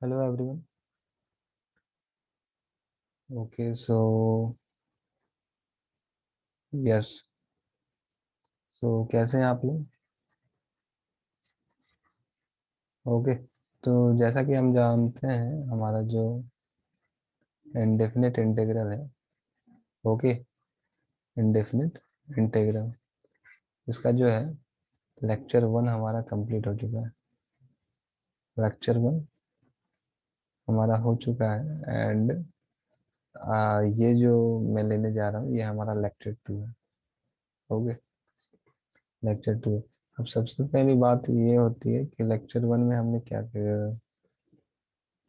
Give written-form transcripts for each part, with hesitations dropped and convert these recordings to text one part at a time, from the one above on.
Hello everyone. Okay, so yes, कैसे हैं आप लोग? ओके, तो जैसा कि हम जानते हैं हमारा जो इंडेफिनिट इंटीग्रल है। ओके, इंडेफिनिट इंटीग्रल इसका जो है लेक्चर 1 हमारा कंप्लीट हो चुका है। लेक्चर 1 हमारा हो चुका है एंड ये जो मैं लेने जा रहा हूँ ये हमारा लेक्चर 2 है। Okay, lecture 2। अब सबसे पहली बात ये होती है कि लेक्चर 1 में हमने क्या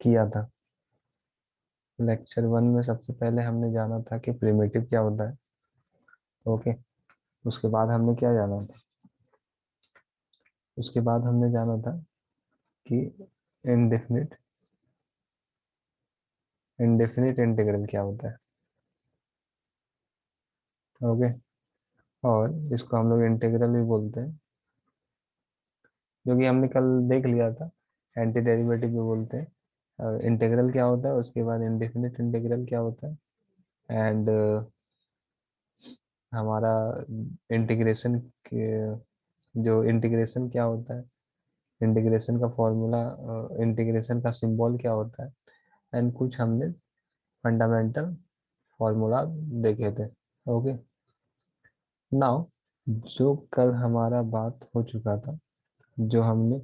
किया था। लेक्चर 1 में सबसे पहले हमने जाना था कि प्रिमिटिव क्या होता है। ओके, उसके बाद हमने क्या जाना था? उसके बाद हमने जाना था कि इनडेफिनिट इनडेफिनिट इंटीग्रल क्या होता है। ओके, और इसको हम लोग इंटीग्रल भी बोलते हैं, जो कि हमने कल देख लिया था। एंटी डेरिवेटिव भी बोलते हैं। इंटीग्रल क्या होता है, उसके बाद इंडेफिनिट इंटीग्रल क्या होता है, एंड हमारा इंटीग्रेशन के जो इंटीग्रेशन क्या होता है, इंटीग्रेशन का फॉर्मूला, इंटीग्रेशन का सिंबल क्या होता है, एंड कुछ हमने फंडामेंटल फॉर्मूला देखे थे। ओके, नाउ जो कल हमारा बात हो चुका था, जो हमने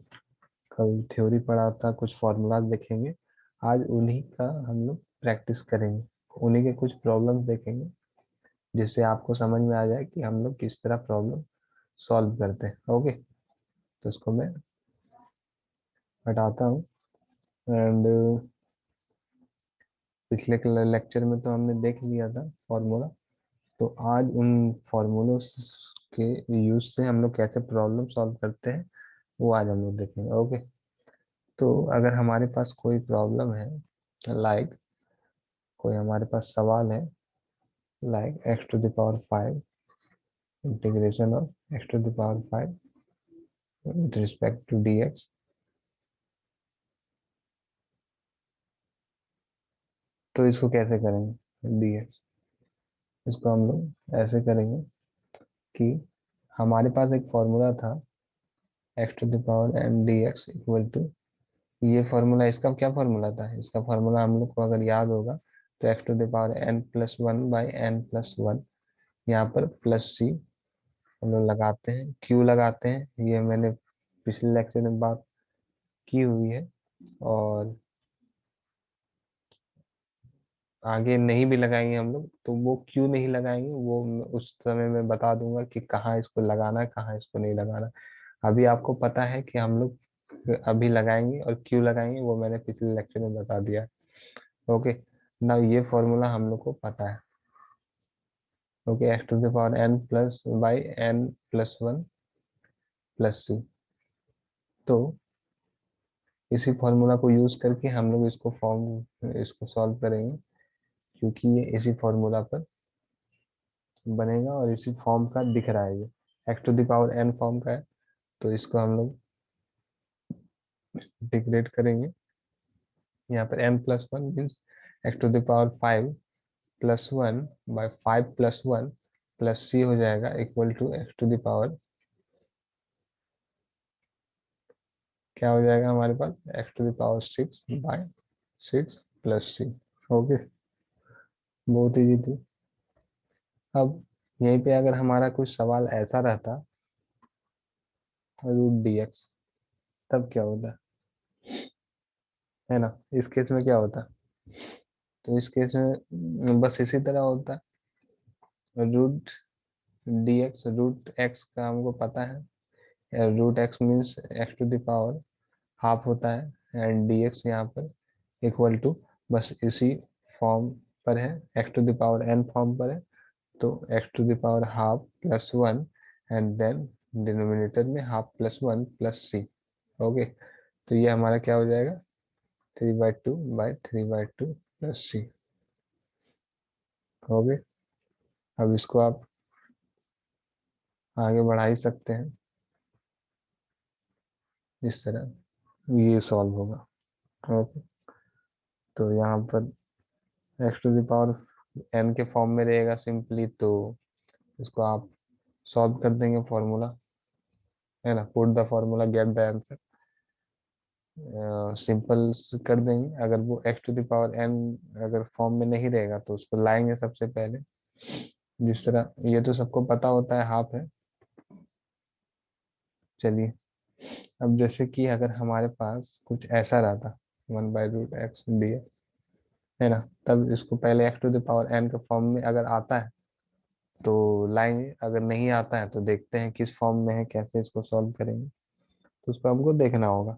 कल थ्योरी पढ़ा था, कुछ फॉर्मूलाज देखेंगे। आज उन्हीं का हम लोग प्रैक्टिस करेंगे, उन्हीं के कुछ प्रॉब्लम्स देखेंगे, जिससे आपको समझ में आ जाए कि हम लोग किस तरह प्रॉब्लम सॉल्व करते हैं। ओके, तो इसको मैं हटाता हूँ एंड पिछले लेक्चर में तो हमने देख लिया था फॉर्मूला। तो आज उन फॉर्मूलों के यूज से हम लोग कैसे प्रॉब्लम सॉल्व करते हैं वो आज हम लोग देखेंगे। ओके, तो अगर हमारे पास कोई प्रॉब्लम है, लाइक कोई हमारे पास सवाल है, like x to the power 5 integration of x to the power 5 with respect to d x, तो इसको कैसे करेंगे डी एक्स? इसको हम लोग ऐसे करेंगे कि हमारे पास एक फॉर्मूला था x to the power n d x equal to, ये फॉर्मूला, इसका क्या फॉर्मूला था? इसका फॉर्मूला हम लोग को अगर याद होगा तो x to the power n plus one by n plus one, यहाँ पर प्लस सी हम लोग लगाते हैं, क्यू लगाते हैं, ये मैंने पिछले लेक्चर में बात की हुई है। और आगे नहीं भी लगाएंगे हम लोग, तो वो क्यों नहीं लगाएंगे वो उस समय मैं बता दूंगा कि कहाँ इसको लगाना है, कहाँ इसको नहीं लगाना। अभी आपको पता है कि हम लोग अभी लगाएंगे और क्यों लगाएंगे, वो मैंने पिछले लेक्चर में बता दिया। ओके, ना ये फॉर्मूला हम लोग को पता है। Okay, x to the power n plus by n plus one plus C, तो इसी फॉर्मूला को यूज करके हम लोग इसको सॉल्व करेंगे, क्योंकि ये इसी फॉर्मूला पर बनेगा और इसी फॉर्म का दिख रहा है। ये x to the power n form का है, तो इसको हम लोग इंटीग्रेट करेंगे। यहाँ पर n plus one means x to the power 5 plus one by 5 plus one plus C हो जाएगा equal to x to the power, क्या हो जाएगा हमारे पास, x to the power 6 by 6 plus C. Okay, बहुत ईजी थी। अब यहीं पे अगर हमारा कुछ सवाल ऐसा रहता, रूट डी एक्स, तब क्या होता है ना? इस केस में क्या होता? तो इस केस में बस इसी तरह होता, root d x, root x का हमको पता है, root x means x to the power half होता है, एंड डी एक्स यहाँ पर इक्वल टू, बस इसी फॉर्म पर है, x to the power n form पर है, तो x to the power half plus one, and then denominator में हाफ प्लस वन प्लस सी। ओके, तो ये हमारा क्या हो जाएगा, 3/2 प्लस सी। ओके, अब इसको आप आगे बढ़ा ही सकते हैं, इस तरह ये सॉल्व होगा। ओके, तो यहाँ पर x to the power n के फॉर्म में रहेगा सिंपली, तो इसको आप सॉल्व कर देंगे फॉर्मूला, है ना, put the formula get the answer, simple कर देंगे। अगर वो x to the power n अगर फॉर्म में नहीं रहेगा तो उसको लाएंगे सबसे पहले, जिस तरह ये तो सबको पता होता है, हाफ है। चलिए, अब जैसे कि अगर हमारे पास कुछ ऐसा रहता, 1/√x है ना, तब इसको पहले x to the power n के फॉर्म में अगर आता है तो लाएंगे, अगर नहीं आता है तो देखते हैं किस फॉर्म में है, कैसे इसको सॉल्व करेंगे, तो उसको हमको देखना होगा।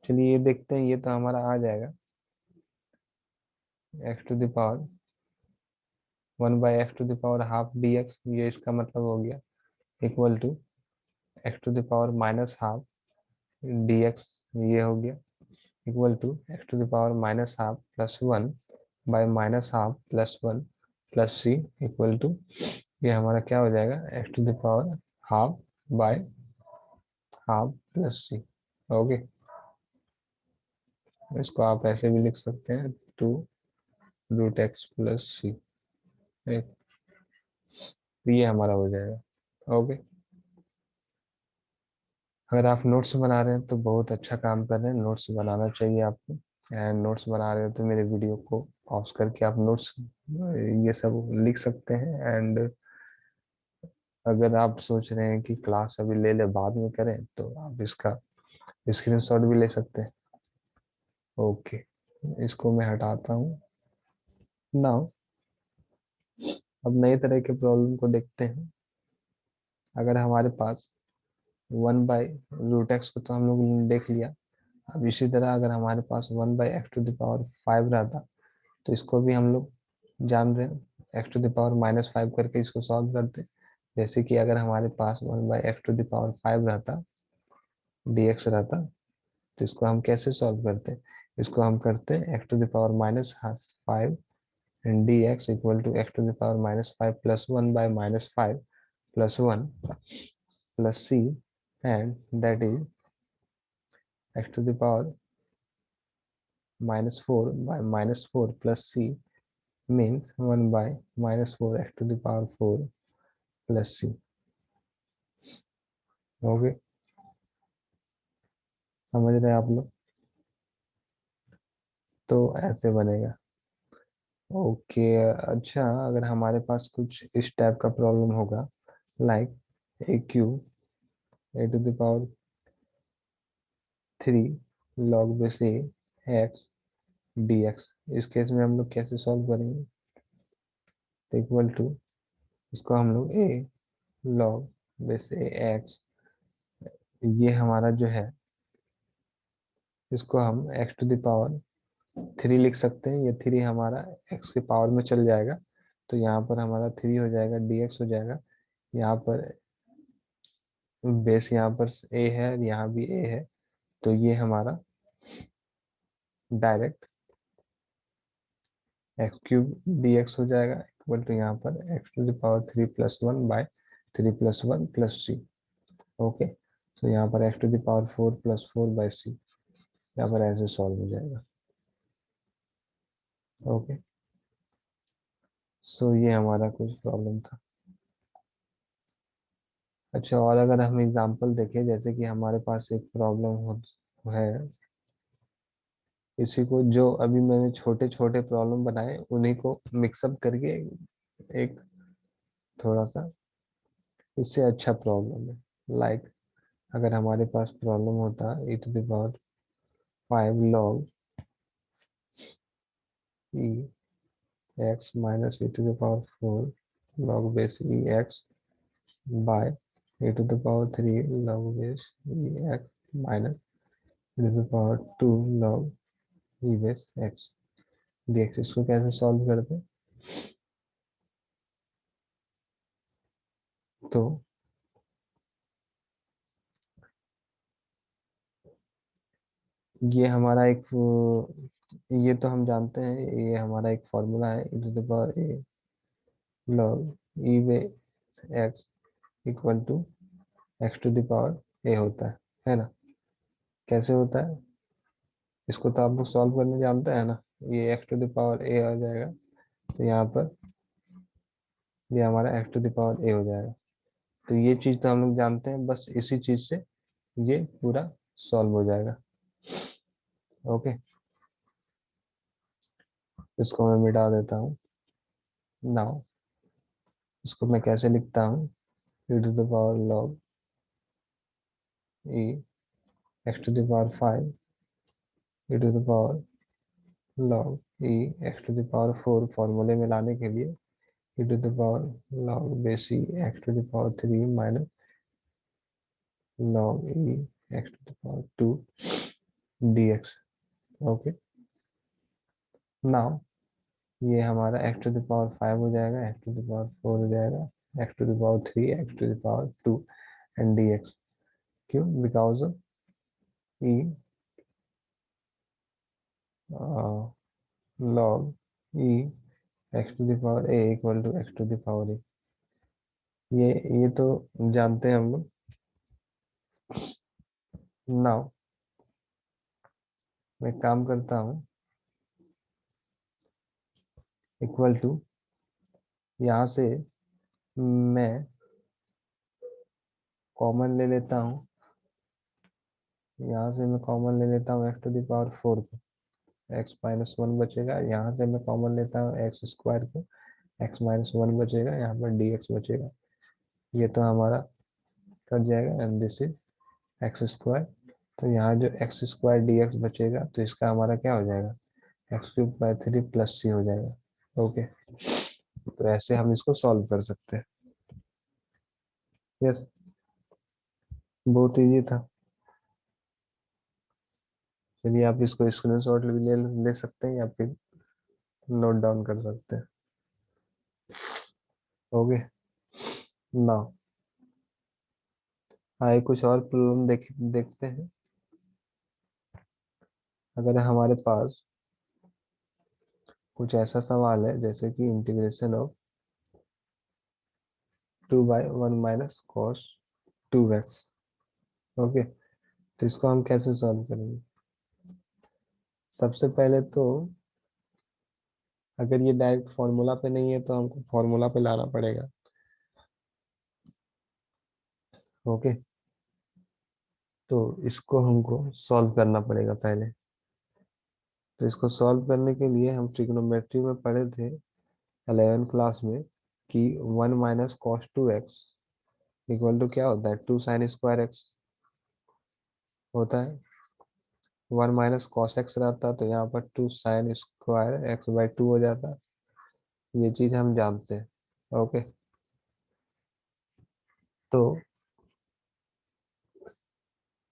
चलिए ये देखते हैं, ये तो हमारा आ जाएगा x to the power 1/x to the power half d x, ये इसका मतलब हो गया, equal to x to the power minus half d x, ये हो गया, equal to x to the power minus half plus 1 by minus half plus 1 plus c, equal to, ये हमारा क्या हो जाएगा, x to the power half by half plus C. Okay, इसको आप ऐसे भी लिख सकते हैं, 2√x प्लस सी, ये हमारा हो जाएगा। ओके, अगर आप नोट्स बना रहे हैं तो बहुत अच्छा काम कर रहे हैं, नोट्स बनाना चाहिए आपको। एंड नोट्स बना रहे हो तो मेरे वीडियो को पॉज करके आप नोट्स ये सब लिख सकते हैं। एंड अगर आप सोच रहे हैं कि क्लास अभी ले ले बाद में करें, तो आप इसका स्क्रीनशॉट भी ले सकते हैं। ओके, इसको मैं हटाता हूँ। नाउ अब नए तरह के प्रॉब्लम को देखते हैं। अगर हमारे पास 1/√x को तो हम लोग ने देख लिया, अब इसी तरह अगर हमारे पास 1/x⁵ रहता, तो इसको भी हम लोग जान रहे हैं, x⁻⁻5 करके इसको सॉल्व करते। जैसे कि अगर हमारे पास 1/x⁵ रहता, dx रहता, तो इसको हम कैसे सॉल्व करते, इसको हम करते x⁻⁻5 dx equal to x⁻⁻5 plus 1/-5 plus 1 plus c, and that is x⁻⁻4 plus c means 1/-4 x⁻⁴ plus c। Okay, समझ रहे हैं आप लोग, तो ऐसे बनेगा। ओके, अच्छा, अगर हमारे पास कुछ इस टाइप का प्रॉब्लम होगा, like a³ log base a x dx, इस केस में हम लोग कैसे सॉल्व करेंगे, इक्वल टू, इसको हम लोग a log base a x, ये हमारा जो है, इसको हम x⁻³ लिख सकते हैं, ये 3 हमारा x के पावर में चल जाएगा, तो यहाँ पर हमारा 3 हो जाएगा, dx हो जाएगा, यहाँ पर बेस, यहाँ पर a है, यहाँ भी a है, तो ये हमारा डायरेक्ट x³ dx हो जाएगा, इक्वल टू यहाँ पर x⁻³ plus 1/3 plus 1 plus c। Okay, तो यहाँ पर x⁻⁴ प्लस 4/c, यहाँ पर ऐसे सॉल्व हो जाएगा। ओके, सो ये हमारा कुछ प्रॉब्लम था। अच्छा, और अगर हम एग्जांपल देखें, जैसे कि हमारे पास एक प्रॉब्लम है, इसी को जो अभी मैंने छोटे छोटे प्रॉब्लम बनाए उन्हीं को मिक्सअप करके एक थोड़ा सा इससे अच्छा प्रॉब्लम है। लाइक अगर हमारे पास प्रॉब्लम होता e⁵ log e x minus e⁴ log base e x by e⁻³ log base e x minus e⁻² log e base x dx, इसको कैसे सॉल्व करते हैं, तो ये हमारा एक, ये तो हम जानते हैं, ये हमारा एक फॉर्मूला है, e⁻a log e base x equal to x⁻a होता है ना, कैसे होता है, इसको तो आप लोग सॉल्व करने जानते हैं ना, ये एक्स टू द पावर ए आ जाएगा, तो यहाँ पर ये हमारा एक्स टू द पावर ए हो जाएगा। तो ये चीज तो हम लोग जानते हैं, बस इसी चीज से ये पूरा सॉल्व हो जाएगा। ओके, इसको मैं मिटा देता हूँ। नाउ इसको मैं कैसे लिखता हूँ, e to the power log e x to the power 5 e to the power log e x to the power 4 फॉर्मूले में लाने के लिए e to the power log base e x to the power 3 minus log e x to the power 2 dx। Okay, now ये हमारा x to the power 5 हो जाएगा, x to the power 4 हो जाएगा, x to the power 3, x to the power 2 and dx। क्यों? Because of e log e x to the power a equal to x to the power a। ये तो जानते हैं हम लोग। Now मैं काम करता हूँ, इक्वल टू, यहाँ से मैं कॉमन ले लेता हूँ, यहाँ से मैं कॉमन ले लेता हूँ x टू द पावर 4 को, x माइनस 1 बचेगा। यहाँ से मैं कॉमन लेता हूँ एक्स स्क्वायर को, x माइनस 1 बचेगा, यहाँ पर dx बचेगा। ये तो हमारा कट जाएगा and this is x square. तो यहाँ जो एक्स स्क्वायर dx बचेगा, तो इसका हमारा क्या हो जाएगा, x cube by 3 plus C हो जाएगा। ओके, तो ऐसे हम इसको सॉल्व कर सकते हैं। यस, बहुत इजी था। चलिए आप इसको स्क्रीनशॉट भी ले सकते हैं या फिर नोट डाउन कर सकते हैं। ओके, ना आए कुछ और प्रॉब्लम देखते हैं। अगर हमारे पास कुछ ऐसा सवाल है जैसे कि integration of 2/1 minus cos 2x। Okay, तो इसको हम कैसे सॉल्व करेंगे? सबसे पहले तो अगर ये डायरेक्ट फॉर्मूला पे नहीं है तो हमको फॉर्मूला पे लाना पड़ेगा। ओके, तो इसको हमको सॉल्व करना पड़ेगा पहले। तो इसको सॉल्व करने के लिए हम ट्रिग्नोमेट्री में पढ़े थे 11 क्लास में कि 1 minus cos 2x equal to क्या होता है, 2 साइन स्क्वायर एक्स होता है। 1 माइनस कॉस एक्स रहता तो यहाँ पर 2 साइन स्क्वायर एक्स बाई 2 हो जाता। ये चीज हम जानते हैं। ओके, तो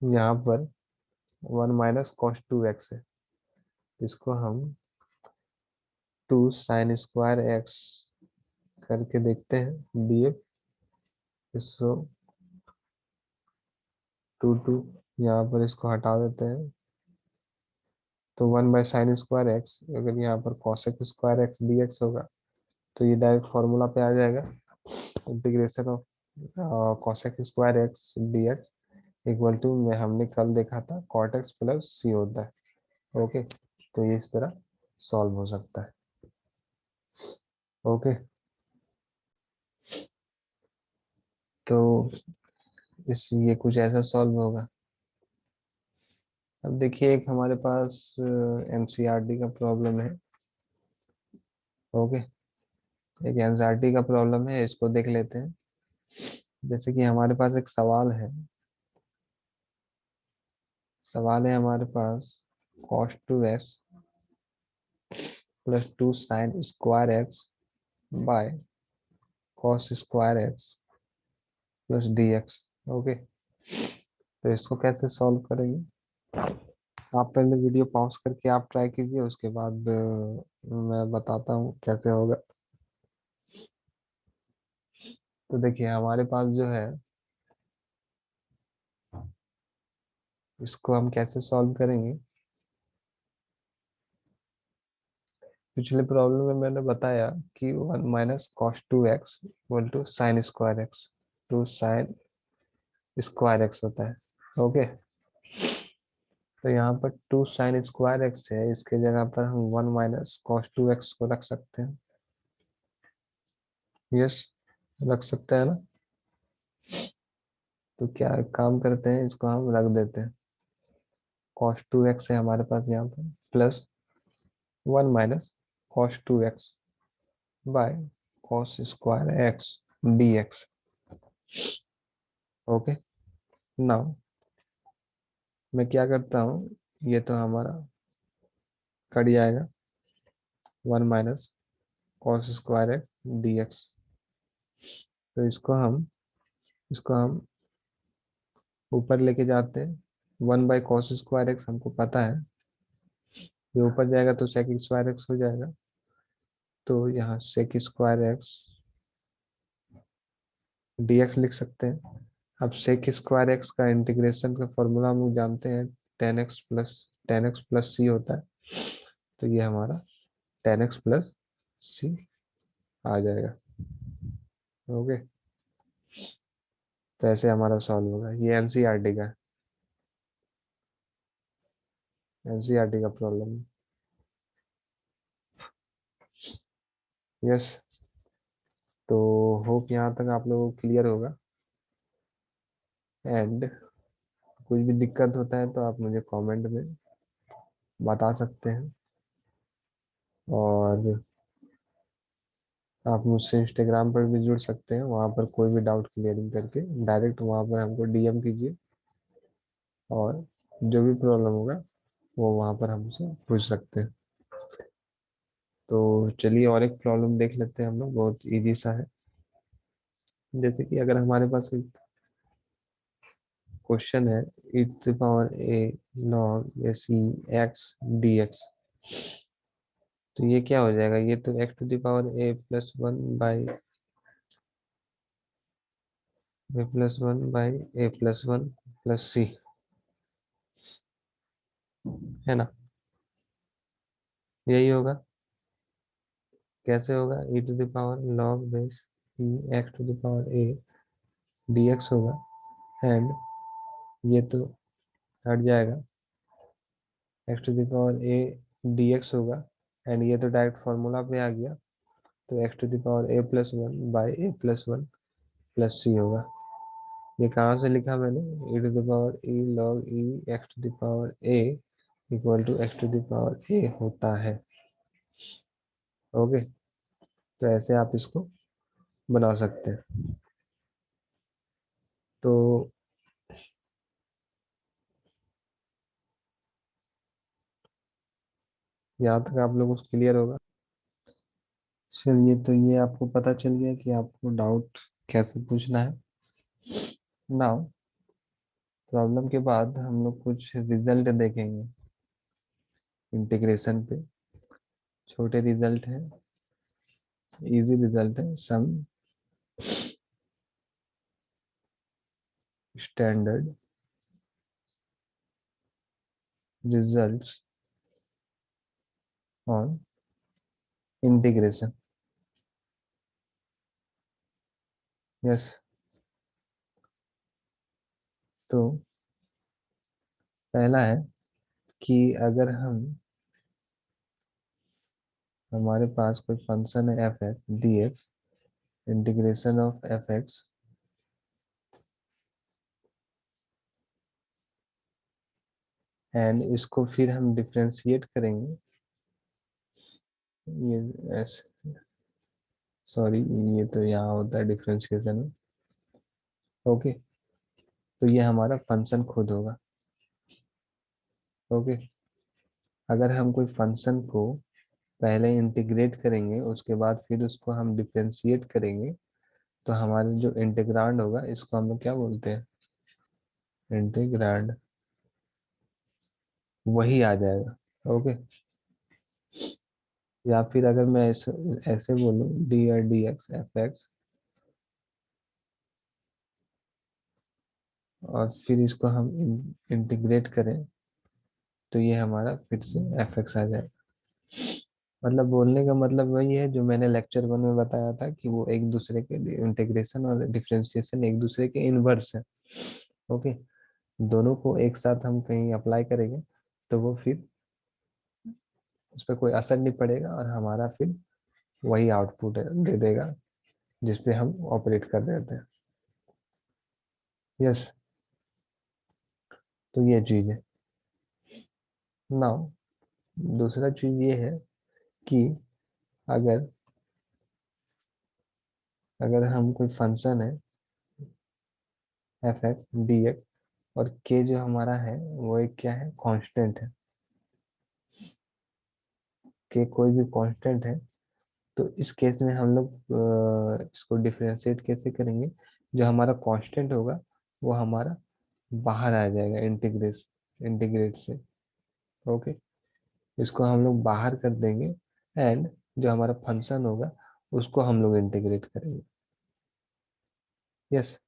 यहाँ पर 1 माइनस कॉस 2x है, इसको हम 2 साइन स्क्वायर एक्स करके देखते हैं dx। इसको 2 यहाँ पर इसको हटा देते हैं, तो 1 बाई साइन स्क्वायर एक्स, अगर यहाँ पर कॉसेक स्क्वायर एक्स dx होगा तो ये डायरेक्ट फॉर्मूला पे आ जाएगा। Integration of cosec square x dx equal to, में हमने कल देखा था कॉट एक्स प्लस सी होता है। ओके, तो ये इस तरह सॉल्व हो सकता है। ओके, तो इस ये कुछ ऐसा सॉल्व होगा। अब देखिए, एक हमारे पास एनसीईआरटी का प्रॉब्लम है। ओके, एक एनसीईआरटी का प्रॉब्लम है, इसको देख लेते हैं। जैसे कि हमारे पास एक सवाल है हमारे पास cos 2x plus 2 sine square x by cos square x plus dx। ओके, तो इसको कैसे सॉल्व करेंगे? आप पहले वीडियो पॉज करके आप ट्राई कीजिए, उसके बाद मैं बताता हूँ कैसे होगा। तो देखिए हमारे पास जो है, इसको हम कैसे सॉल्व करेंगे। पिछले प्रॉब्लम में मैंने बताया कि 1 minus cos 2x equal to sine square x, 2 sine square x होता है। ओके, तो यहाँ पर 2 sin² x है, इसके जगह पर हम 1 - cos 2x को रख सकते हैं। यस, रख सकते हैं ना। तो क्या काम करते हैं, इसको हम रख देते हैं। cos 2x है हमारे पास यहाँ पर, plus 1 - cos 2x by cos² x dx। Okay, now मैं क्या करता हूँ, ये तो हमारा कट जाएगा, 1 - cos² x dx। तो इसको हम ऊपर लेके जाते हैं। 1/cos² x हमको पता है, ये ऊपर जाएगा तो sec² x हो जाएगा। तो यहाँ sec² x dx लिख सकते हैं। अब sec² x का इंटीग्रेशन का फॉर्मूला हम लोग जानते हैं, tan x प्लस c होता है। तो ये हमारा tan x प्लस c आ जाएगा। ओके, तो ऐसे हमारा सॉल्व होगा। ये एनसीईआरटी का एनसीईआरटी का प्रॉब्लम है। यस, तो होप यहाँ तक आप लोगों को क्लियर होगा। एंड कुछ भी दिक्कत होता है तो आप मुझे कमेंट में बता सकते हैं, और आप मुझसे इंस्टाग्राम पर भी जुड़ सकते हैं। वहाँ पर कोई भी डाउट क्लियरिंग करके डायरेक्ट वहाँ पर हमको डीएम कीजिए, और जो भी प्रॉब्लम होगा वो वहाँ पर हमसे पूछ सकते हैं। तो चलिए और एक प्रॉब्लम देख लेते हैं हम लोग, बहुत इजी सा है। जैसे कि अगर हमारे पास एक क्वेश्चन है, e⁻a log ac x तो ये क्या हो जाएगा, ये तो x⁻a+1/a+1 है ना। यही होगा। कैसे होगा, e⁻log base e x⁻a dx होगा। एंड ये तो हट जाएगा, x⁻a dx होगा। एंड ये तो डायरेक्ट फॉर्मूला पे आ गया, तो x⁻a+1/a+1 + c होगा। ये कहाँ से लिखा मैंने, e log e x⁻a होता है। ओके, तो ऐसे आप इसको बना सकते हैं। तो यहाँ तक आप लोगों को क्लियर होगा। चलिए, तो ये आपको पता चल गया कि आपको डाउट कैसे पूछना है। नाउ प्रॉब्लम के बाद हम लोग कुछ रिजल्ट देखेंगे इंटीग्रेशन पे। छोटे रिजल्ट हैं, इजी रिजल्ट है। Some standard results on integration. Yes, तो पहला है कि अगर हमारे पास कोई फंक्शन है f x d x, integration of F x and इसको फिर हम डिफ्रेंशिएट करेंगे। ये ऐसे, सॉरी, ये तो यहाँ होता है डिफ्रेंशिएशन में। ओके, तो ये हमारा फंक्शन खुद होगा। ओके, अगर हम कोई फंक्शन को पहले इंटीग्रेट करेंगे, उसके बाद फिर उसको हम डिफ्रेंशिएट करेंगे, तो हमारे जो इंटीग्रांड होगा इसको हम लोग क्या बोलते हैं, इंटीग्रांड, वही आ जाएगा। ओके, या फिर अगर मैं ऐसे ऐसे बोलूँ, D R D x F x, और फिर इसको हम इंटीग्रेट करें, तो ये हमारा फिर से एफ एक्स आ जाएगा। मतलब बोलने का मतलब वही है जो मैंने लेक्चर 1 में बताया था, कि वो एक दूसरे के इंटीग्रेशन और डिफरेंशिएशन एक दूसरे के इनवर्स है। ओके, दोनों को एक साथ हम कहीं अप्लाई करेंगे तो वो फिर उस पर कोई असर नहीं पड़ेगा और हमारा फिर वही आउटपुट दे देगा जिसपे हम ऑपरेट कर रहे थे। यस, तो ये चीज है। नाउ दूसरा चीज ये है कि अगर अगर हम कोई फंक्शन है एफ एक्स डी एक्स, और के जो हमारा है वो एक क्या है, कांस्टेंट है। के कोई भी कांस्टेंट है, तो इस केस में हम लोग इसको डिफरेंशिएट कैसे करेंगे। जो हमारा कांस्टेंट होगा वो हमारा बाहर आ जाएगा इंटीग्रेट से। ओके, इसको हम लोग बाहर कर देंगे एंड जो हमारा फंक्शन होगा उसको हम लोग इंटीग्रेट करेंगे। यस,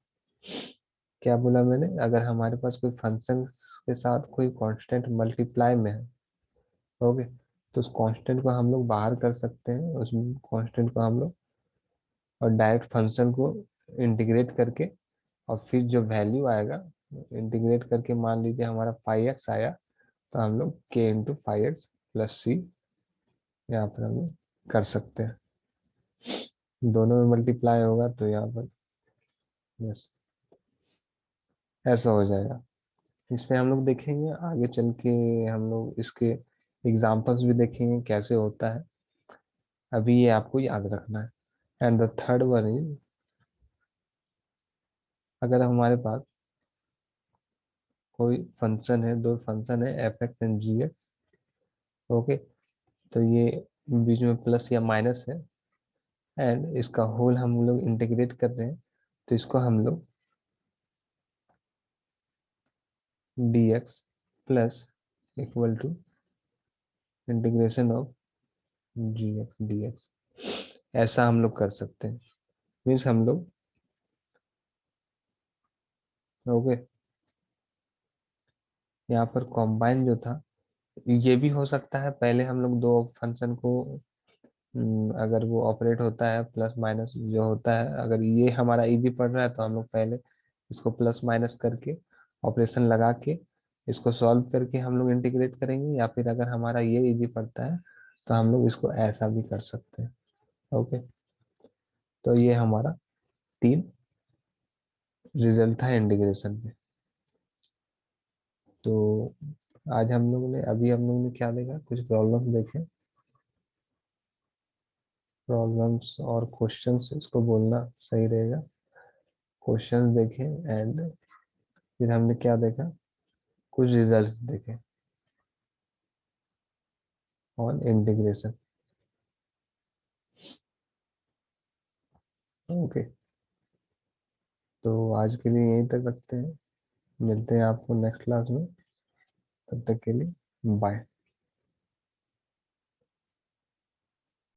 क्या बोला मैंने, अगर हमारे पास कोई फंक्शन के साथ कोई कांस्टेंट मल्टीप्लाई में है, ओके, तो उस कांस्टेंट को हम लोग बाहर कर सकते हैं, उस कांस्टेंट को हम लोग, और डायरेक्ट फंक्शन को इंटीग्रेट करके, और फिर जो वैल्यू आएगा इंटीग्रेट करके, मान लीजिए हमारा 5x आया, तो हम लोग k इंटू 5x+c यहाँ पर हम लोग कर सकते हैं। दोनों में मल्टीप्लाई होगा तो यहाँ पर यस ऐसा हो जाएगा। इसमें हम लोग देखेंगे आगे चल के, हम लोग इसके एग्जाम्पल्स भी देखेंगे कैसे होता है। अभी ये आपको याद रखना है। And the third one is, अगर हमारे पास कोई फंक्शन है, दो फंक्शन है f x and g x, okay, तो ये बीच में प्लस या माइनस है एंड इसका होल हम लोग इंटीग्रेट कर रहे हैं, तो इसको हम लोग d x plus equal to integration of g x d x, ऐसा हम लोग कर सकते हैं। मीन्स हम लोग, ओके, यहाँ पर कॉम्बाइन जो था, ये भी हो सकता है पहले हम लोग दो फंक्शन को, अगर वो ऑपरेट होता है प्लस माइनस जो होता है, अगर ये हमारा इजी पड़ रहा है तो हम लोग पहले इसको प्लस माइनस करके ऑपरेशन लगा के इसको सॉल्व करके हम लोग इंटीग्रेट करेंगे, या फिर अगर हमारा ये इजी पड़ता है तो हम लोग इसको ऐसा भी कर सकते हैं। ओके, तो ये हमारा तीन रिजल्ट था इंटीग्रेशन में। तो आज हम लोग ने, अभी हम लोग ने क्या देखा, कुछ प्रॉब्लम्स देखे, प्रॉब्लम्स और क्वेश्चंस इसको बोलना सही रहेगा। क्वेश्चंस देखे एंड फिर हमने क्या देखा, कुछ रिजल्ट्स देखे ऑन इंटीग्रेशन। ओके, तो आज के लिए यहीं तक रखते हैं, मिलते हैं आपको नेक्स्ट क्लास में, तब तक के लिए बाय।